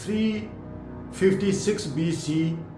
356 BC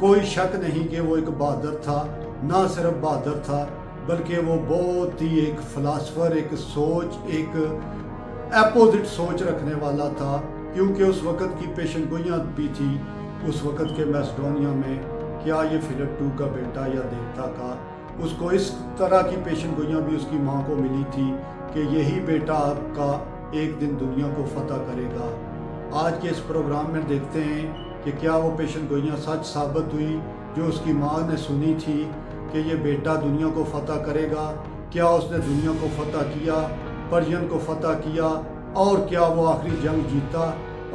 کوئی شک نہیں کہ وہ ایک بہادر تھا، نہ صرف بہادر تھا بلکہ وہ بہت ہی ایک فلاسفر، ایک سوچ، ایک اپوزٹ سوچ رکھنے والا تھا، کیونکہ اس وقت کی پیشن گوئیاں بھی تھی اس وقت کے میسڈونیا میں، کیا یہ فلپ II کا بیٹا یا دیوتا کا، اس کو اس طرح کی پیشن گوئیاں بھی اس کی ماں کو ملی تھی کہ یہی بیٹا آپ کا ایک دن دنیا کو فتح کرے گا۔ آج کے اس پروگرام میں دیکھتے ہیں کہ کیا وہ پیشن گوئیاں سچ ثابت ہوئی جو اس کی ماں نے سنی تھی کہ یہ بیٹا دنیا کو فتح کرے گا؟ کیا اس نے دنیا کو فتح کیا، پرین کو فتح کیا، اور کیا وہ آخری جنگ جیتا؟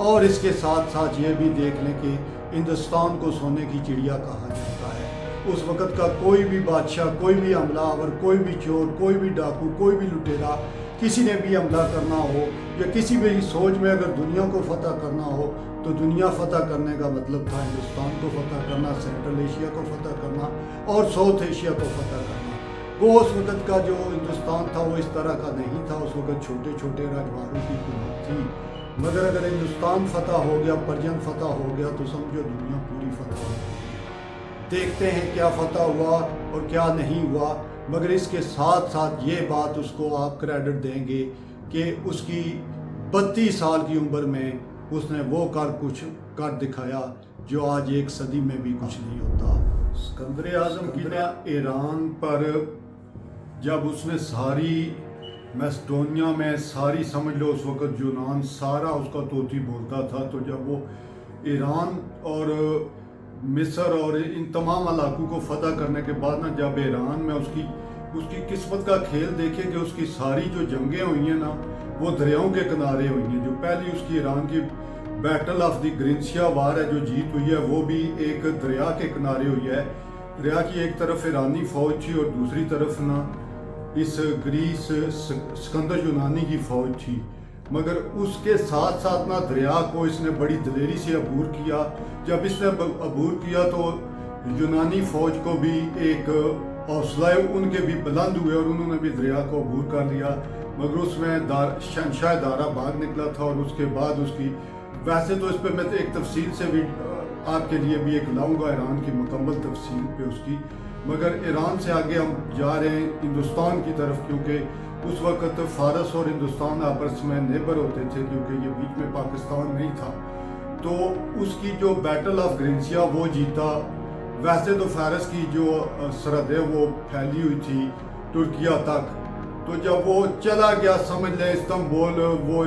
اور اس کے ساتھ ساتھ یہ بھی دیکھ لیں کہ ہندوستان کو سونے کی چڑیا کہا جاتا ہے۔ اس وقت کا کوئی بھی بادشاہ، کوئی بھی حملہ آور، کوئی بھی چور، کوئی بھی ڈاکو، کوئی بھی لٹیرا، کسی نے بھی حملہ کرنا ہو یا کسی بھی سوچ میں اگر دنیا کو فتح کرنا ہو تو دنیا فتح کرنے کا مطلب تھا ہندوستان کو فتح کرنا، سینٹرل ایشیا کو فتح کرنا اور ساؤتھ ایشیا کو فتح کرنا۔ وہ اس وقت کا جو ہندوستان تھا وہ اس طرح کا نہیں تھا، اس وقت چھوٹے چھوٹے راجواروں کی حکومت تھی، مگر اگر ہندوستان فتح ہو گیا، پرین فتح ہو گیا تو سمجھو دنیا پوری فتح ہو گئی۔ دیکھتے ہیں کیا فتح ہوا اور کیا نہیں ہوا، مگر اس کے ساتھ ساتھ یہ بات اس کو آپ کریڈٹ دیں گے کہ اس کی 32 سال کی عمر میں اس نے وہ کچھ کر دکھایا جو آج ایک صدی میں بھی کچھ نہیں ہوتا۔ اسکندر اعظم کی ایران پر جب اس نے ساری میسڈونیا میں ساری سمجھ لو اس وقت یونان سارا اس کا طوطی بولتا تھا، تو جب وہ ایران اور مصر اور ان تمام علاقوں کو فتح کرنے کے بعد نا، جب ایران میں اس کی قسمت کا کھیل دیکھے کہ اس کی ساری جو جنگیں ہوئی ہیں نا وہ دریاؤں کے کنارے ہوئی ہیں۔ جو پہلی اس کی ایران کی بیٹل آف دی گرینسیا وار ہے جو جیت ہوئی ہے، وہ بھی ایک دریا کے کنارے ہوئی ہے۔ دریا کی ایک طرف ایرانی فوج تھی اور دوسری طرف نا اس گریس اسکندر یونانی کی فوج تھی، مگر اس کے ساتھ ساتھ نا دریا کو اس نے بڑی دلیری سے عبور کیا۔ جب اس نے عبور کیا تو یونانی فوج کو بھی ایک حوصلہ ان کے بھی بلند ہوئے اور انہوں نے بھی دریا کو عبور کر لیا، مگر اس میں شہنشاہ دارا بھاگ نکلا تھا اور اس کے بعد اس کی، ویسے تو اس پہ میں ایک تفصیل سے بھی آپ کے لیے بھی ایک لاؤں گا ایران کی مکمل تفصیل پہ اس کی، مگر ایران سے آگے ہم جا رہے ہیں ہندوستان کی طرف، کیونکہ اس وقت فارس اور ہندوستان آپس میں نیبر ہوتے تھے کیونکہ یہ بیچ میں پاکستان نہیں تھا۔ تو اس کی جو بیٹل آف گرینسیا وہ جیتا۔ ویسے تو فارس کی جو سرحد ہے وہ پھیلی ہوئی تھی ترکیہ تک، تو جب وہ چلا گیا سمجھ لیں استنبول، وہ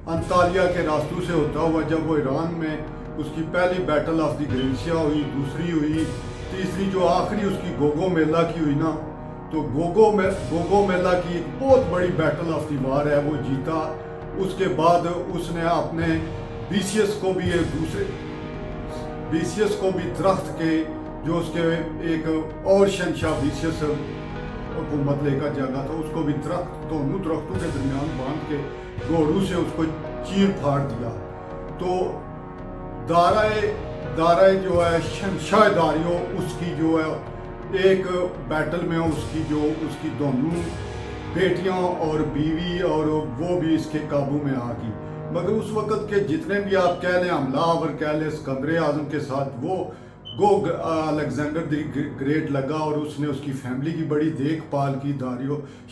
انطالیہ کے راستوں سے ہوتا ہوا جب وہ ایران میں اس کی پہلی بیٹل آف دی گرینسیا ہوئی، دوسری ہوئی، تیسری جو آخری اس کی گوگو میلا کی ہوئی نا، تو گوگو میلا کی ایک بہت بڑی بیٹل آف دی وار ہے وہ جیتا۔ اس کے بعد اس نے اپنے بیسیس کو بھی درخت کے جو اس کے ایک اور شہنشاہ بیسیس حکومت لے کر جاگا تھا، اس کو بھی دونوں درختوں کے درمیان باندھ کے گھوڑوں سے اس کو چیر پھاڑ دیا۔ تو دارائے جو ہے شہنشاہ داریو، اس کی جو ہے ایک بیٹل میں اس کی دونوں بیٹیاں اور بیوی اور وہ بھی اس کے قابو میں آ گئی، مگر اس وقت کے جتنے بھی آپ کہہ لیں حملہ آور کہہ لیں اسکندر اعظم کے ساتھ وہ الیگزینڈر دی گریٹ لگا اور اس نے اس کی فیملی کی بڑی دیکھ بھال کی،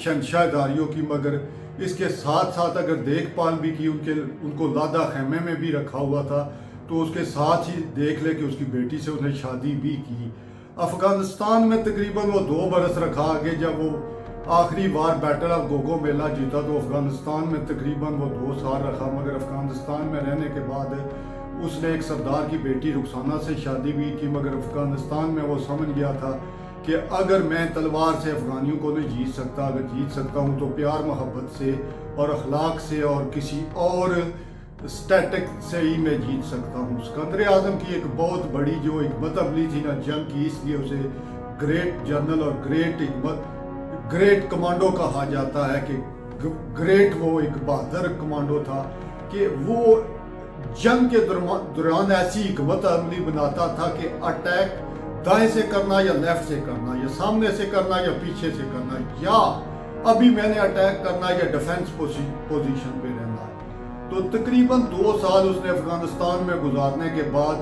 شہنشاہ داریو کی، مگر اس کے ساتھ ساتھ اگر دیکھ بھال بھی کی ان کو لادہ خیمے میں بھی رکھا ہوا تھا، تو اس کے ساتھ ہی دیکھ لے کہ اس کی بیٹی سے اس نے شادی بھی کی۔ افغانستان میں تقریباً وہ 2 برس رکھا، آگے جب وہ آخری بار بیٹل آف گوگو میلا جیتا تو افغانستان میں تقریباً وہ 2 سال رکھا، مگر افغانستان میں رہنے کے بعد اس نے ایک سردار کی بیٹی رخسانہ سے شادی بھی کی، مگر افغانستان میں وہ سمجھ گیا تھا کہ اگر میں تلوار سے افغانیوں کو نہیں جیت سکتا، اگر جیت سکتا ہوں تو پیار محبت سے اور اخلاق سے اور کسی اور اسٹیٹک سے ہی میں جیت سکتا ہوں۔ اسکندر اعظم کی ایک بہت بڑی جو حکمت عملی تھی نا جنگ کی، اس لیے اسے گریٹ جنرل اور گریٹ کمانڈو کہا جاتا ہے کہ گریٹ وہ ایک بہادر کمانڈو تھا کہ وہ جنگ کے دوران ایسی حکمت عملی بناتا تھا کہ اٹیک دائیں سے کرنا یا لیفٹ سے کرنا، یا سامنے سے کرنا یا پیچھے سے کرنا، یا ابھی میں نے اٹیک کرنا یا ڈیفنس پوزیشن پہ رہنا ہے۔ تو تقریباً 2 سال اس نے افغانستان میں گزارنے کے بعد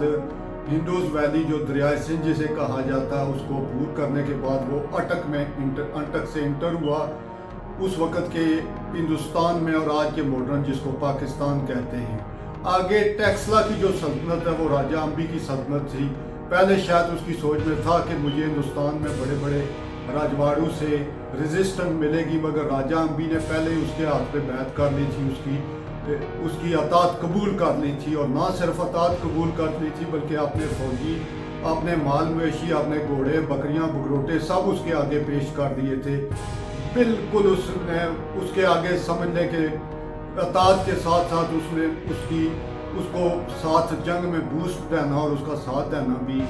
ہندوز ویلی جو دریائے سندھ جسے کہا جاتا ہے اس کو عبور کرنے کے بعد وہ انٹک سے انٹر ہوا اس وقت کے ہندوستان میں، اور آج کے ماڈرن جس کو پاکستان کہتے ہیں۔ آگے ٹیکسلا کی جو سلطنت ہے وہ راجہ امبی کی سلطنت تھی۔ پہلے شاید اس کی سوچ میں تھا کہ مجھے ہندوستان میں بڑے بڑے راجواڑوں سے ریزسٹنس ملے گی، مگر راجہ امبی نے پہلے ہی اس کے ہاتھ پہ بیعت کر لی تھی، اس کی اطاعت قبول کر لی تھی، اور نہ صرف اطاعت قبول کر لی تھی بلکہ اپنے فوجی، اپنے مال مویشی، اپنے گھوڑے، بکریاں، بگروٹے سب اس کے آگے پیش کر دیے تھے۔ بالکل اس نے اس کے آگے سمجھنے کے اطاعت کے ساتھ ساتھ اس نے اس کو ساتھ جنگ میں بوسٹ دینا اور اس کا ساتھ دینا بھی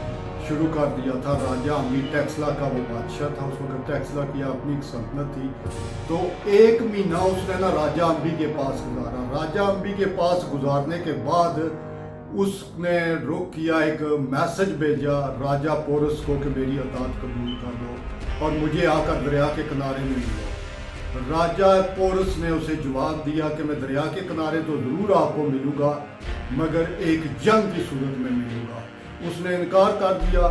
شروع کر دیا تھا۔ راجہ امبی ٹیکسلا کا وہ بادشاہ تھا، اس وقت ٹیکسلا کی اپنی ایک سلطنت تھی۔ تو 1 مہینہ اس نے نا راجہ امبی کے پاس گزارا۔ راجہ امبی کے پاس گزارنے کے بعد اس نے رخ کیا، ایک میسج بھیجا راجہ پورس کو کہ میری اطاعت قبول کر لو اور مجھے آ کر دریا کے کنارے میں ملو۔ راجہ پورس نے اسے جواب دیا کہ میں دریا کے کنارے تو ضرور آپ کو ملوں گا، مگر ایک جنگ کی صورت میں ملوں گا۔ اس نے انکار کر دیا۔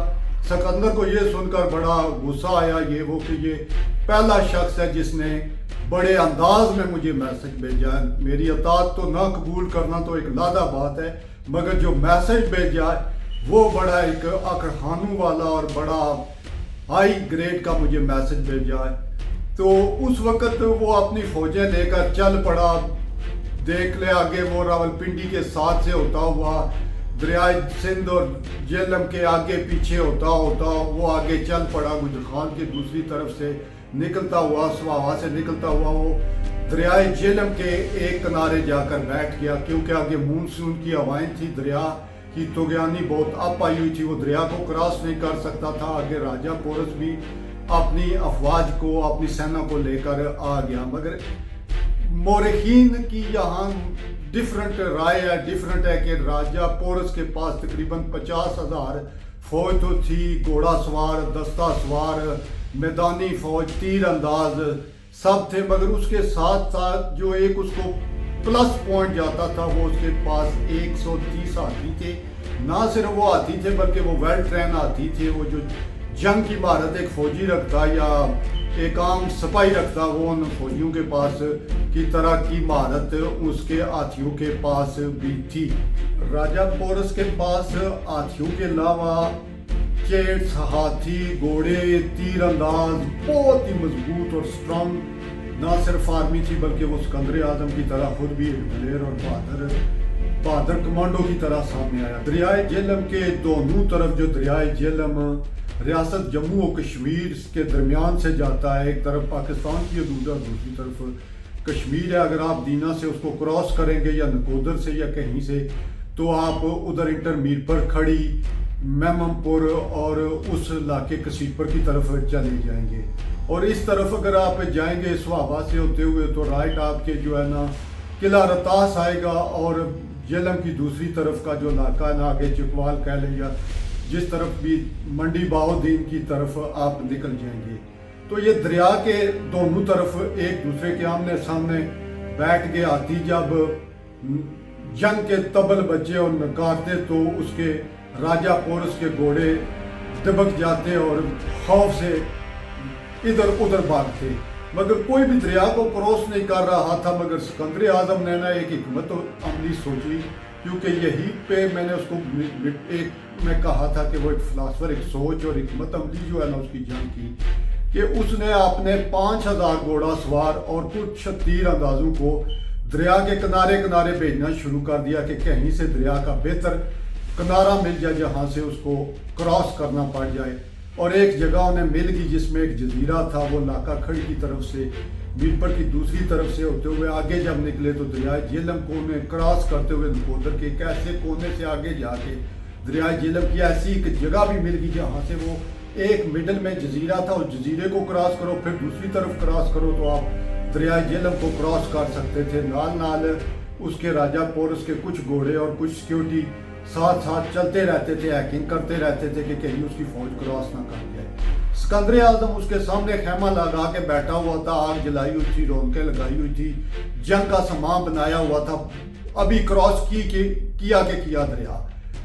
سکندر کو یہ سن کر بڑا غصہ آیا، یہ وہ کہ یہ پہلا شخص ہے جس نے بڑے انداز میں مجھے میسج بھیجا ہے۔ میری اطاعت تو نہ قبول کرنا تو ایک لادہ بات ہے، مگر جو میسج بھیجا ہے وہ بڑا ایک اکڑخانوں والا اور بڑا ہائی گریڈ کا مجھے میسج بھیجا ہے۔ تو اس وقت وہ اپنی فوجیں لے کر چل پڑا۔ دیکھ لے آگے وہ راولپنڈی کے ساتھ سے ہوتا ہوا دریائے سندھ اور جہلم کے آگے پیچھے ہوتا وہ آگے چل پڑا، گجر خان کی دوسری طرف سے نکلتا ہوا، سواوا سے نکلتا ہوا وہ دریائے جہلم کے ایک کنارے جا کر بیٹھ گیا، کیونکہ آگے مونسون کی ہوائیں تھی، دریا کی طغیانی بہت اپ آئی ہوئی تھی، وہ دریا کو کراس نہیں کر سکتا تھا۔ آگے راجہ پورس بھی اپنی افواج کو، اپنی سینا کو لے کر آ گیا، مگر مورخین کی یہاں ڈیفرنٹ رائے ہے، ڈیفرنٹ ہے کہ راجہ پورس کے پاس تقریباً 50,000 فوج تو تھی، گھوڑا سوار، دستہ سوار، میدانی فوج، تیر انداز سب تھے، مگر اس کے ساتھ ساتھ جو ایک اس کو پلس پوائنٹ جاتا تھا وہ اس کے پاس 130 ہاتھی تھے۔ نہ صرف وہ ہاتھی تھے بلکہ وہ ویل ٹرین ہاتھی تھے۔ وہ جو جنگ کی مہارت ایک فوجی رکھتا یا ایک عام سپاہی رکھتا، وہ ان فوجیوں کے پاس کی طرح کی مہارت اس کے ہاتھیوں کے پاس بھی تھی۔ راجہ پورس کے پاس ہاتھیوں کے علاوہ چیٹس، ہاتھی، گھوڑے، تیر انداز بہت ہی مضبوط اور اسٹرانگ نہ صرف آرمی تھی بلکہ وہ سکندر اعظم کی طرح خود بھی ایک دلیر اور بہادر کمانڈو کی طرح سامنے آیا۔ دریائے جہلم کے دونوں طرف، جو دریائے جہلم ریاست جموں و کشمیر کے درمیان سے جاتا ہے، ایک طرف پاکستان کی حدود ہے اور دوسری طرف کشمیر ہے۔ اگر آپ دینا سے اس کو کراس کریں گے یا نکودر سے یا کہیں سے، تو آپ ادھر انٹر میر پر کھڑی، میمم پور اور اس علاقے کسیپر کی طرف چلے جائیں گے، اور اس طرف اگر آپ جائیں گے سواوا سے ہوتے ہوئے تو رائٹ آپ کے جو ہے نا قلعہ رتاس آئے گا، اور جہلم کی دوسری طرف کا جو علاقہ ہے نا آگے چکوال کہہ لیں یا جس طرف بھی منڈی باؤدین کی طرف آپ نکل جائیں گے، تو یہ دریا کے دونوں طرف ایک دوسرے کے آمنے سامنے بیٹھ گئے۔ ہاتھی جب جنگ کے طبل بجے اور نکارتے تو اس کے راجہ پورس کے گھوڑے دبک جاتے اور خوف سے ادھر ادھر بھاگتے، مگر کوئی بھی دریا کو کراس نہیں کر رہا تھا۔ مگر سکندر اعظم نے نا ایک حکمت عملی سوچی، کیونکہ یہی پہ میں نے اس کو میں کہا تھا کہ وہ ایک فلاسفر، ایک سوچ اور حکمت عملی جو ہے نا اس کی جنگ کی، کہ اس نے اپنے 5,000 گھوڑا سوار اور کچھ تیر اندازوں کو دریا کے کنارے کنارے بھیجنا شروع کر دیا کہ کہیں سے دریا کا بہتر کنارہ مل جائے جہاں سے اس کو کراس کرنا پڑ جائے۔ اور ایک جگہ انہیں مل گئی جس میں ایک جزیرہ تھا، وہ لاکا کھڑی کی طرف سے میرپر کی دوسری طرف سے ہوتے ہوئے آگے جب نکلے تو دریائے جہلم کو انہیں کراس کرتے ہوئے نکودر کے ایک ایسے کونے سے آگے جا کے دریائے جہلم کی ایسی ایک جگہ بھی مل گئی جہاں سے وہ ایک مڈل میں جزیرہ تھا، اس جزیرے کو کراس کرو پھر دوسری طرف کراس کرو تو آپ دریائے جہلم کو کراس کر سکتے تھے۔ نال نال اس کے راجہ پورس کے کچھ گھوڑے اور کچھ سیکیورٹی ساتھ ساتھ چلتے رہتے تھے، ہیکنگ کرتے رہتے تھے کہ کہیں اس کی فوج کراس نہ کر جائے۔ سکندر اعظم اس کے سامنے خیمہ لگا کے بیٹھا ہوا تھا، آگ جلائی ہوئی تھی، رونقیں لگائی ہوئی تھی، جنگ کا سامان بنایا ہوا تھا، ابھی کراس کیا کہ کیا دریا۔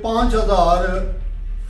5000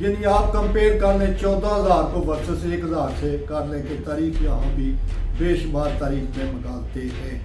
یعنی آپ کمپیئر کر لیں 14,000 کو ورسس 1,000 سے کر لیں کہ تاریخ یہاں بھی بے شمار تاریخ میں مغالطے ہیں.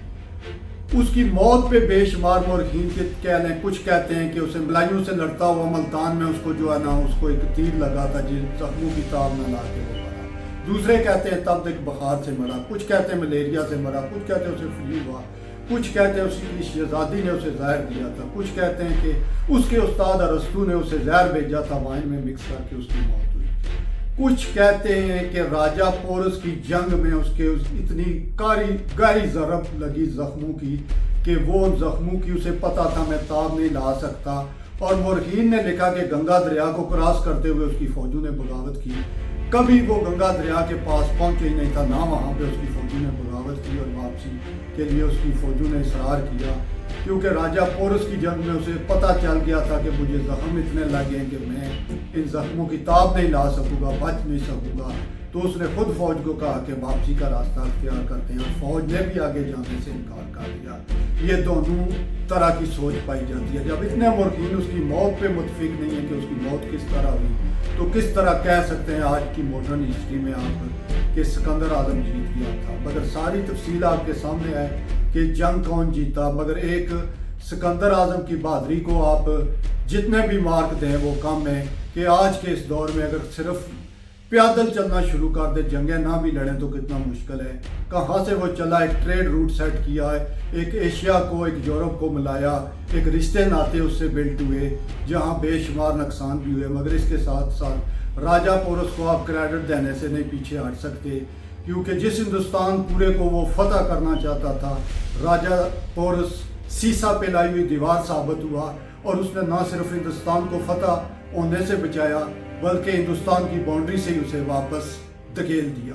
اس کی موت پہ بے شمار مورخین کے کہہ لیں. کچھ کہتے ہیں کہ اسے ملائیوں سے لڑتا ہوا ملتان میں اس کو جو ہے نا اس کو ایک تیر لگا تھا جن زخموں کی تاب نہ لا کے وہ مرا. دوسرے کہتے ہیں تب تک بخار سے مرا. کچھ کہتے ہیں ملیریا سے مرا. کچھ کہتے ہیں اسے فلو ہوا. کچھ کہتے ہیں اس کی شہزادی نے اسے زہر دیا تھا. کچھ کہتے ہیں کہ اس کے استاد ارسطو نے اسے زہر بھیجا تھا وائن میں مکس کر کے اس کی موت ہوئی. کچھ کہتے ہیں کہ راجہ پورس کی جنگ میں اس کے اتنی گہری ضرب لگی زخموں کی کہ وہ زخموں کی اسے پتہ تھا میں تاب نہیں لا سکتا. اور مورخین نے لکھا کہ گنگا دریا کو کراس کرتے ہوئے اس کی فوجوں نے بغاوت کی. کبھی وہ گنگا دریا کے پاس پہنچے ہی نہیں تھا نہ وہاں پہ اس کی فوجوں نے بغاوت کی اور واپسی کے لیے اس کی فوجوں نے اصرار کیا کیونکہ راجہ پورس کی جنگ میں اسے پتہ چل گیا تھا کہ مجھے زخم اتنے لگے کہ میں ان زخموں کی تاب نہیں لا سکوں گا, بچ نہیں سکوں گا. تو اس نے خود فوج کو کہا کہ واپسی کا راستہ اختیار کرتے ہیں اور فوج نے بھی آگے جانے سے انکار کر دیا. یہ دونوں طرح کی سوچ پائی جاتی ہے. جب اتنے مورخین اس کی موت پہ متفق نہیں ہیں کہ اس کی موت کس طرح ہوئی تو کس طرح کہہ سکتے ہیں آج کی ماڈرن ہسٹری میں آپ کہ سکندر اعظم جیت گیا تھا. مگر ساری تفصیل آپ کے سامنے ہے کہ جنگ کون جیتا. مگر ایک سکندر اعظم کی بہادری کو آپ جتنے بھی مارک دیں وہ کم ہے کہ آج کے اس دور میں اگر صرف پیادل چلنا شروع کر دے, جنگیں نہ بھی لڑیں تو کتنا مشکل ہے. کہاں سے وہ چلا, ایک ٹریڈ روٹ سیٹ کیا ہے, ایک ایشیا کو ایک یورپ کو ملایا, ایک رشتے ناطے اس سے بلٹ ہوئے جہاں بے شمار نقصان بھی ہوئے. مگر اس کے ساتھ ساتھ راجہ پورس کو آپ کریڈٹ دینے سے نہیں پیچھے ہٹ سکتے کیونکہ جس ہندوستان پورے کو وہ فتح کرنا چاہتا تھا راجہ پورس سیسا پہ لائی ہوئی دیوار ثابت ہوا اور اس نے نہ صرف ہندوستان کو فتح ہونے سے بچایا بلکہ ہندوستان کی باؤنڈری سے ہی اسے واپس دھکیل دیا.